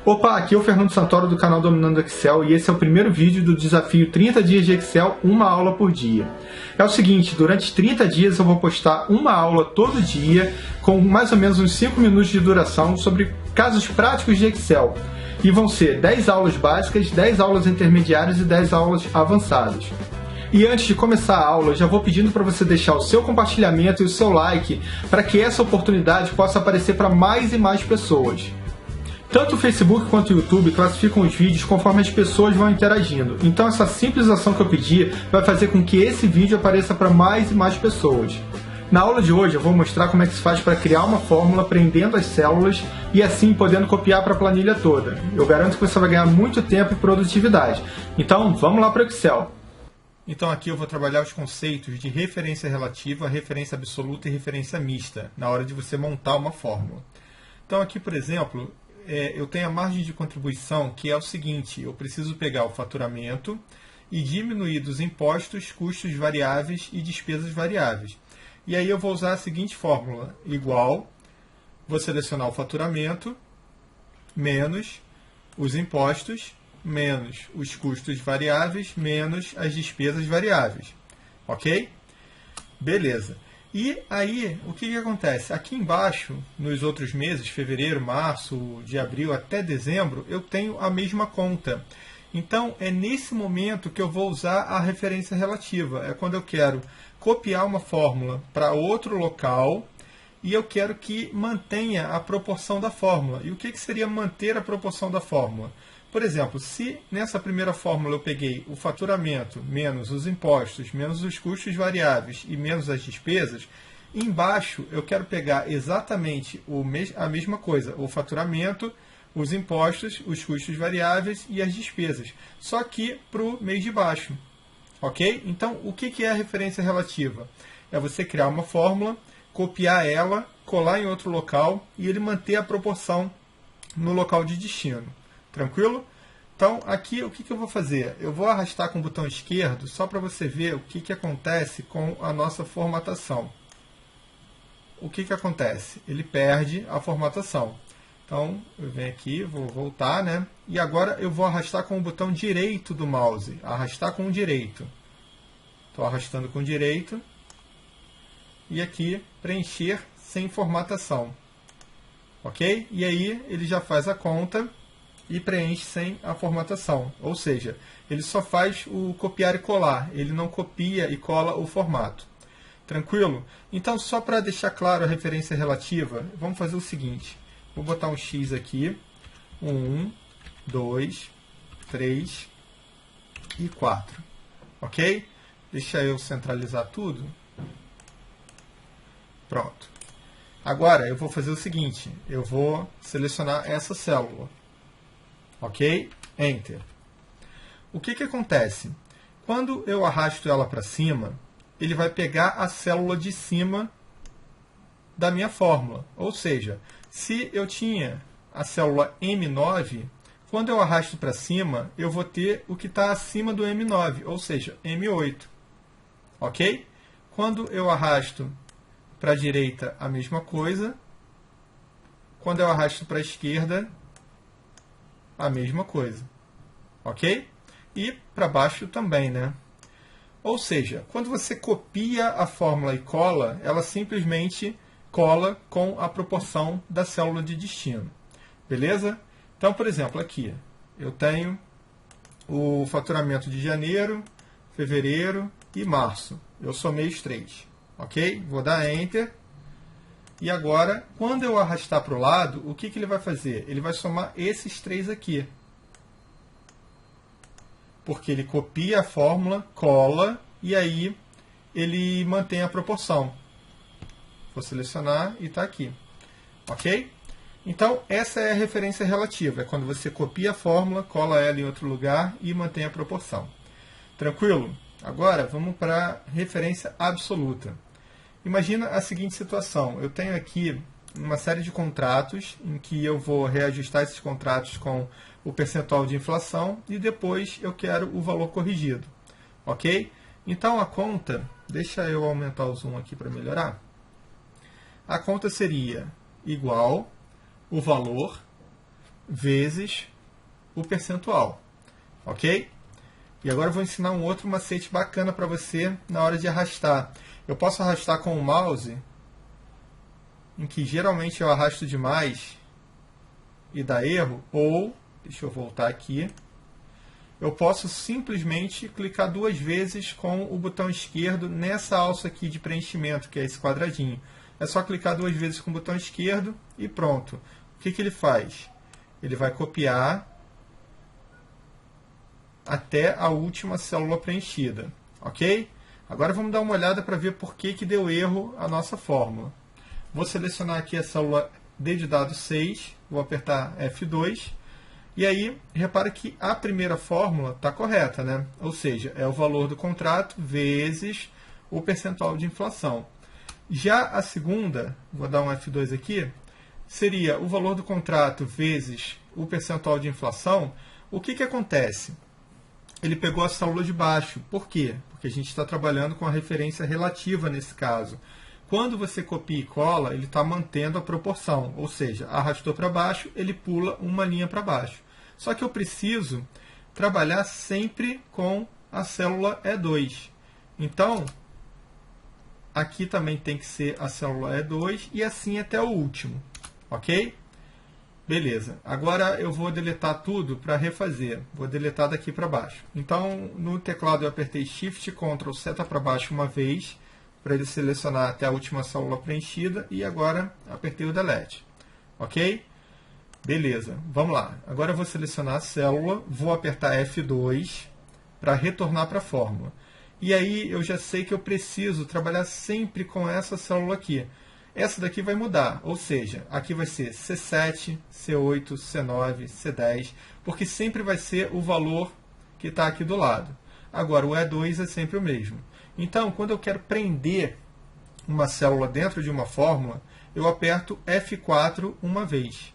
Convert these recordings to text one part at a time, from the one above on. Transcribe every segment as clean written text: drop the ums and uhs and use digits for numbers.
Opa, aqui é o Fernando Santoro do canal Dominando Excel e esse é o primeiro vídeo do desafio 30 dias de Excel, uma aula por dia. É o seguinte, durante 30 dias eu vou postar uma aula todo dia com mais ou menos uns 5 minutos de duração sobre casos práticos de Excel. E vão ser 10 aulas básicas, 10 aulas intermediárias e 10 aulas avançadas. E antes de começar a aula, já vou pedindo para você deixar o seu compartilhamento e o seu like para que essa oportunidade possa aparecer para mais e mais pessoas. Tanto o Facebook quanto o YouTube classificam os vídeos conforme as pessoas vão interagindo. Então essa simples ação que eu pedi vai fazer com que esse vídeo apareça para mais e mais pessoas. Na aula de hoje eu vou mostrar como é que se faz para criar uma fórmula prendendo as células e assim podendo copiar para a planilha toda. Eu garanto que você vai ganhar muito tempo e produtividade. Então vamos lá para o Excel. Então aqui eu vou trabalhar os conceitos de referência relativa, referência absoluta e referência mista na hora de você montar uma fórmula. Então aqui, por exemplo, eu tenho a margem de contribuição, que é o seguinte: eu preciso pegar o faturamento e diminuir dos impostos, custos variáveis e despesas variáveis. E aí eu vou usar a seguinte fórmula: igual, vou selecionar o faturamento, menos os impostos, menos os custos variáveis, menos as despesas variáveis. Ok? Beleza. E aí, o que acontece? Aqui embaixo, nos outros meses, fevereiro, março, de abril até dezembro, eu tenho a mesma conta. Então, é nesse momento que eu vou usar a referência relativa. É quando eu quero copiar uma fórmula para outro local e eu quero que mantenha a proporção da fórmula. E o que seria manter a proporção da fórmula? Por exemplo, se nessa primeira fórmula eu peguei o faturamento menos os impostos, menos os custos variáveis e menos as despesas, embaixo eu quero pegar exatamente a mesma coisa, o faturamento, os impostos, os custos variáveis e as despesas, só que para o mês de baixo. Ok? Então, o que é a referência relativa? É você criar uma fórmula, copiar ela, colar em outro local e ele manter a proporção no local de destino. Tranquilo? Então, aqui o que eu vou fazer? Eu vou arrastar com o botão esquerdo só para você ver o que acontece com a nossa formatação. O que acontece? Ele perde a formatação. Então, eu venho aqui, vou voltar, né? E agora eu vou arrastar com o botão direito do mouse. Arrastar com o direito. Estou arrastando com o direito. E aqui, preencher sem formatação. Ok? E aí, ele já faz a conta e preenche sem a formatação. Ou seja, ele só faz o copiar e colar. Ele não copia e cola o formato. Tranquilo? Então, só para deixar claro a referência relativa, vamos fazer o seguinte. Vou botar um X aqui. 1, 2, 3 e 4. Ok? Deixa eu centralizar tudo. Pronto. Agora, eu vou fazer o seguinte. Eu vou selecionar essa célula. Ok? Enter. O que acontece? Quando eu arrasto ela para cima, ele vai pegar a célula de cima da minha fórmula. Ou seja, se eu tinha a célula M9, quando eu arrasto para cima, eu vou ter o que está acima do M9, ou seja, M8. Ok? Quando eu arrasto para a direita, a mesma coisa. Quando eu arrasto para a esquerda, a mesma coisa. Ok? E para baixo também, né? Ou seja, quando você copia a fórmula e cola, ela simplesmente cola com a proporção da célula de destino. Beleza? Então, por exemplo, aqui eu tenho o faturamento de janeiro, fevereiro e março. Eu somei os três. Ok? Vou dar Enter. E agora, quando eu arrastar para o lado, o que ele vai fazer? Ele vai somar esses três aqui. Porque ele copia a fórmula, cola, e aí ele mantém a proporção. Vou selecionar e está aqui. Ok? Então, essa é a referência relativa. É quando você copia a fórmula, cola ela em outro lugar e mantém a proporção. Tranquilo? Agora, vamos para a referência absoluta. Imagina a seguinte situação. Eu tenho aqui uma série de contratos em que eu vou reajustar esses contratos com o percentual de inflação e depois eu quero o valor corrigido. Ok? Então a conta, deixa eu aumentar o zoom aqui para melhorar. A conta seria igual o valor vezes o percentual, ok? E agora eu vou ensinar um outro macete bacana para você na hora de arrastar. Eu posso arrastar com o mouse, em que geralmente eu arrasto demais e dá erro, ou, deixa eu voltar aqui, eu posso simplesmente clicar 2 vezes com o botão esquerdo nessa alça aqui de preenchimento, que é esse quadradinho. É só clicar 2 vezes com o botão esquerdo e pronto. O que ele faz? Ele vai copiar até a última célula preenchida, ok? Agora vamos dar uma olhada para ver por que deu erro a nossa fórmula. Vou selecionar aqui a célula D de dado 6, vou apertar F2, e aí repara que a primeira fórmula está correta, né? Ou seja, é o valor do contrato vezes o percentual de inflação. Já a segunda, vou dar um F2 aqui, seria o valor do contrato vezes o percentual de inflação. O que acontece? Ele pegou a célula de baixo. Por quê? Porque a gente está trabalhando com a referência relativa nesse caso. Quando você copia e cola, ele está mantendo a proporção, ou seja, arrastou para baixo, ele pula uma linha para baixo. Só que eu preciso trabalhar sempre com a célula E2. Então, aqui também tem que ser a célula E2 e assim até o último, ok? Beleza. Agora eu vou deletar tudo para refazer. Vou deletar daqui para baixo. Então, no teclado eu apertei Shift, Ctrl, seta para baixo uma vez, para ele selecionar até a última célula preenchida, e agora apertei o Delete. Ok? Beleza. Vamos lá. Agora eu vou selecionar a célula, vou apertar F2 para retornar para a fórmula. E aí eu já sei que eu preciso trabalhar sempre com essa célula aqui. Essa daqui vai mudar, ou seja, aqui vai ser C7, C8, C9, C10, porque sempre vai ser o valor que está aqui do lado. Agora, o E2 é sempre o mesmo. Então, quando eu quero prender uma célula dentro de uma fórmula, eu aperto F4 uma vez.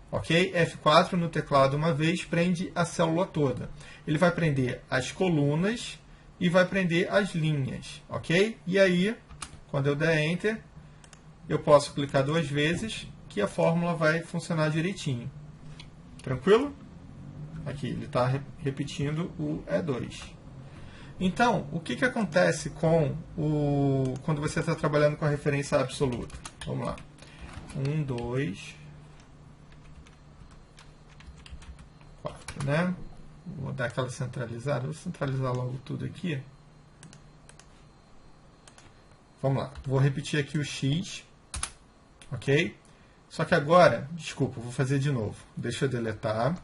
Ok? F4 no teclado uma vez prende a célula toda. Ele vai prender as colunas e vai prender as linhas. Ok? E aí, quando eu der Enter, eu posso clicar 2 vezes que a fórmula vai funcionar direitinho. Tranquilo? Aqui, ele está repetindo o E2. Então, o que acontece quando você está trabalhando com a referência absoluta? Vamos lá. 1, 2, 4, né? Vou dar aquela centralizada. Vou centralizar logo tudo aqui. Vamos lá. Vou repetir aqui o X. Ok? Só que agora, desculpa, vou fazer de novo. Deixa eu deletar.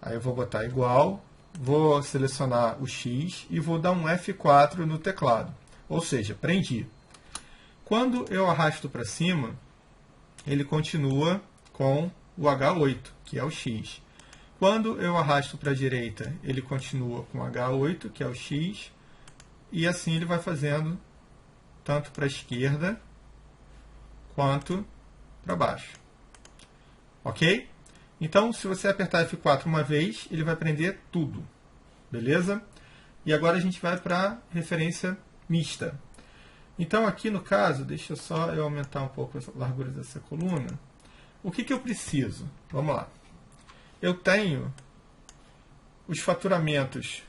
Aí eu vou botar igual. Vou selecionar o X e vou dar um F4 no teclado. Ou seja, prendi. Quando eu arrasto para cima, ele continua com o H8, que é o X. Quando eu arrasto para a direita, ele continua com o H8, que é o X. E assim ele vai fazendo tanto para a esquerda quanto para baixo. Ok? Então, se você apertar F4 uma vez, ele vai prender tudo. Beleza? E agora a gente vai para a referência mista. Então, aqui no caso, deixa só eu aumentar um pouco a largura dessa coluna. O que eu preciso? Vamos lá. Eu tenho os faturamentos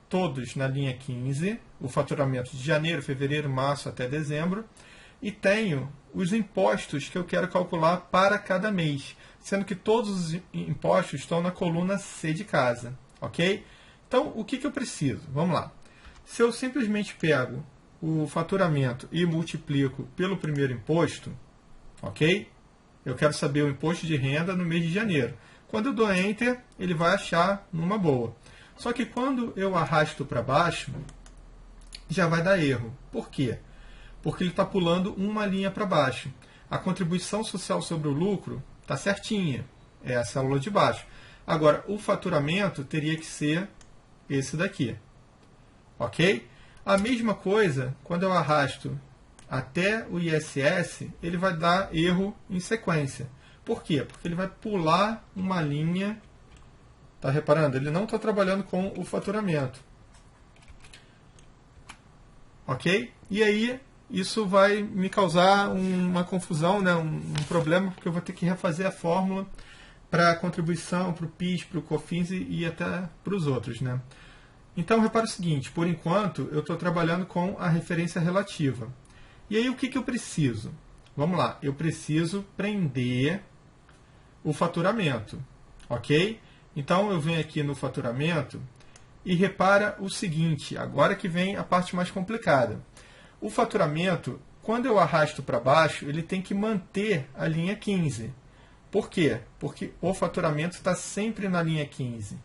todos na linha 15, o faturamento de janeiro, fevereiro, março até dezembro, e tenho os impostos que eu quero calcular para cada mês, sendo que todos os impostos estão na coluna C de casa, ok? Então, o que eu preciso? Vamos lá. Se eu simplesmente pego o faturamento e multiplico pelo primeiro imposto, ok? Eu quero saber o imposto de renda no mês de janeiro. Quando eu dou Enter, ele vai achar numa boa. Só que quando eu arrasto para baixo, já vai dar erro. Por quê? Porque ele está pulando uma linha para baixo. A contribuição social sobre o lucro está certinha, é a célula de baixo. Agora, o faturamento teria que ser esse daqui. Ok? A mesma coisa, quando eu arrasto até o ISS, ele vai dar erro em sequência. Por quê? Porque ele vai pular uma linha. Está reparando? Ele não está trabalhando com o faturamento. Ok? E aí, isso vai me causar uma confusão, né? um problema, porque eu vou ter que refazer a fórmula para a contribuição, para o PIS, para o COFINS e até para os outros, né? Então, repara o seguinte, por enquanto, eu estou trabalhando com a referência relativa. E aí, o que eu preciso? Vamos lá, eu preciso prender o faturamento, ok? Então, eu venho aqui no faturamento e repara o seguinte, agora que vem a parte mais complicada. O faturamento, quando eu arrasto para baixo, ele tem que manter a linha 15. Por quê? Porque o faturamento está sempre na linha 15,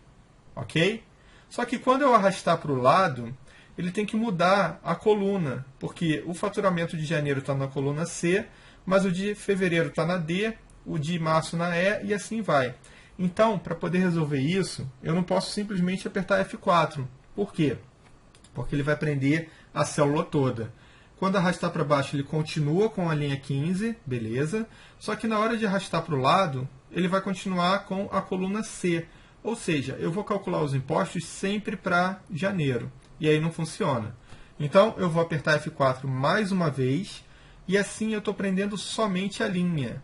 ok? Só que quando eu arrastar para o lado, ele tem que mudar a coluna, porque o faturamento de janeiro está na coluna C, mas o de fevereiro está na D, o de março na E e assim vai. Então, para poder resolver isso, eu não posso simplesmente apertar F4. Por quê? Porque ele vai prender a célula toda. Quando arrastar para baixo, ele continua com a linha 15, beleza? Só que na hora de arrastar para o lado, ele vai continuar com a coluna C. Ou seja, eu vou calcular os impostos sempre para janeiro. E aí não funciona. Então, eu vou apertar F4 mais uma vez. E assim eu estou prendendo somente a linha.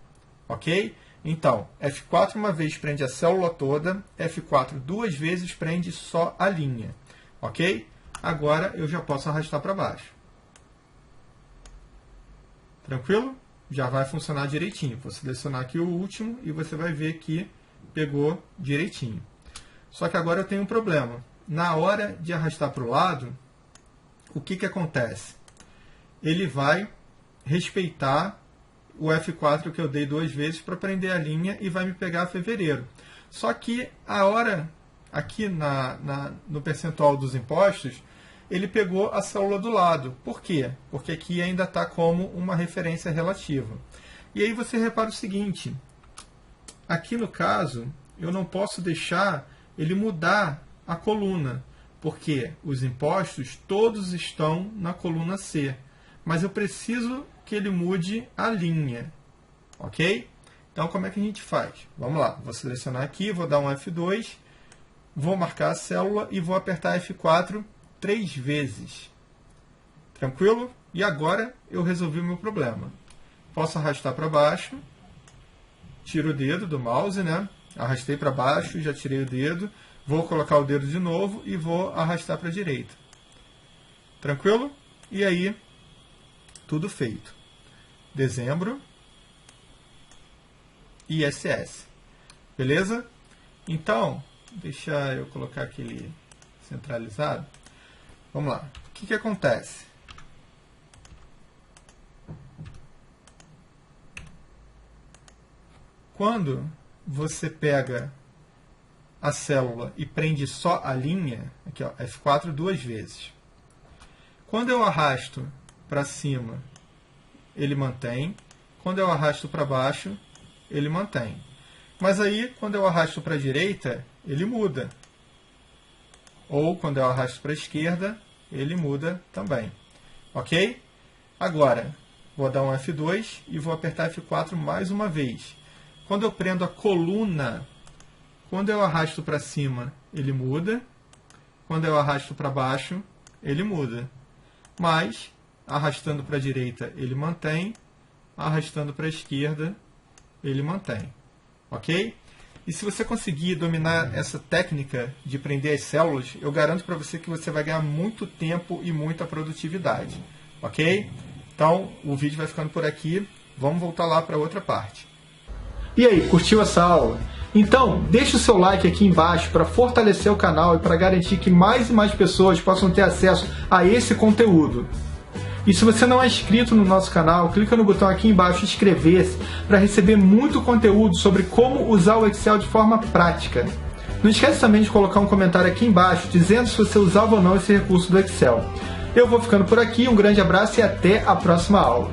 Ok? Então, F4 uma vez prende a célula toda. F4 duas vezes prende só a linha. Ok? Agora eu já posso arrastar para baixo. Tranquilo? Já vai funcionar direitinho. Vou selecionar aqui o último e você vai ver que pegou direitinho. Só que agora eu tenho um problema. Na hora de arrastar para o lado, o que acontece? Ele vai respeitar o F4 que eu dei duas vezes para prender a linha e vai me pegar fevereiro. Só que a hora, aqui no percentual dos impostos, ele pegou a célula do lado. Por quê? Porque aqui ainda está como uma referência relativa. E aí você repara o seguinte, aqui no caso, eu não posso deixar ele mudar a coluna, porque os impostos todos estão na coluna C, mas eu preciso que ele mude a linha, ok? Então, como é que a gente faz? Vamos lá, vou selecionar aqui, vou dar um F2, vou marcar a célula e vou apertar F4 3 vezes. Tranquilo? E agora eu resolvi o meu problema. Posso arrastar para baixo, tiro o dedo do mouse, né? Arrastei para baixo, já tirei o dedo, vou colocar o dedo de novo e vou arrastar para a direita. Tranquilo? E aí, tudo feito. Dezembro, ISS. Beleza? Então, deixa eu colocar aquele centralizado. Vamos lá. O que acontece? Quando você pega a célula e prende só a linha, aqui ó, F4 duas vezes. Quando eu arrasto para cima, ele mantém. Quando eu arrasto para baixo, ele mantém. Mas aí, quando eu arrasto para a direita, ele muda. Ou quando eu arrasto para a esquerda, ele muda também. Ok? Agora, vou dar um F2 e vou apertar F4 mais uma vez. Quando eu prendo a coluna, quando eu arrasto para cima, ele muda. Quando eu arrasto para baixo, ele muda. Mas, arrastando para a direita, ele mantém. Arrastando para a esquerda, ele mantém. Ok? E se você conseguir dominar essa técnica de prender as células, eu garanto para você que você vai ganhar muito tempo e muita produtividade. Ok? Então, o vídeo vai ficando por aqui. Vamos voltar lá para outra parte. E aí, curtiu essa aula? Então, deixa o seu like aqui embaixo para fortalecer o canal e para garantir que mais e mais pessoas possam ter acesso a esse conteúdo. E se você não é inscrito no nosso canal, clica no botão aqui embaixo inscrever-se para receber muito conteúdo sobre como usar o Excel de forma prática. Não esquece também de colocar um comentário aqui embaixo dizendo se você usava ou não esse recurso do Excel. Eu vou ficando por aqui, um grande abraço e até a próxima aula.